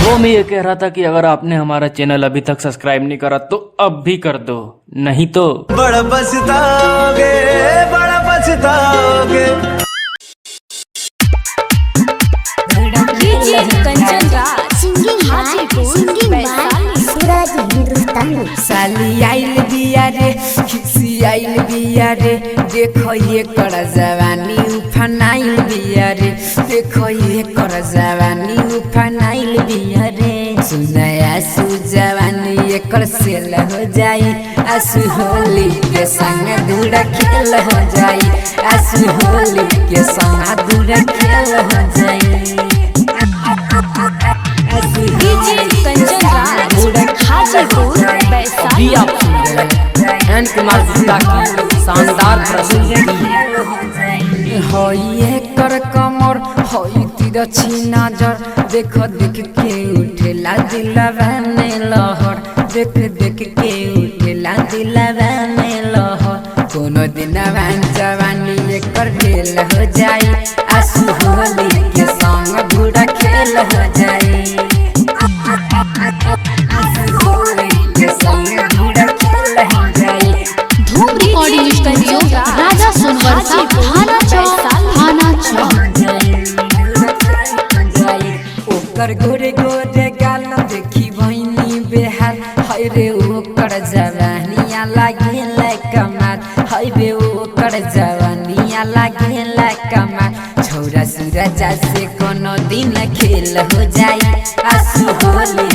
वो मैं ये कह रहा था कि अगर आपने हमारा चैनल अभी तक सब्सक्राइब नहीं करा तो अब भी कर दो, नहीं तो बड़ा पछताओगे, बड़ा पछताओगे। साली आइल बिया रे, खिसी आइल बिया रे, देखो ये कर जवानी उफनाइल बिया रे, देखो ये कर जवानी उफनाइल बिया रे। सुनाया आसू जवानी ये कर सेल हो जाई, आसू होली के संग दूर खेल हो जाई, आसू होली के संग दूर खेल हो जाई। अभी आप सुन रहे हैं एन कुमार गुप्ता की शानदार प्रस्तुति। होइए कर कमर होई तिरछी नजर, देखो देख के उठेला दिलवा में लहर, देख देख के उठेला दिलवा में लहर। कोनो दिन जवानी एकर खेल हो जाई, आसू होली के संग बुरा खेल हो जाई। धूम रिकॉर्डिंग स्टूडियो राजा सोनवर्षा थाना चौक। ओकर गोरे गोरे गाल देखी बहिनी बेहाल, हाय रे ओकर जवानिया लागेला कमाल, हाय रे ओकर जवानिया लागेला कमाल। छौरा सूरजा से कोनो दिन खेल हो जाई, आसू होली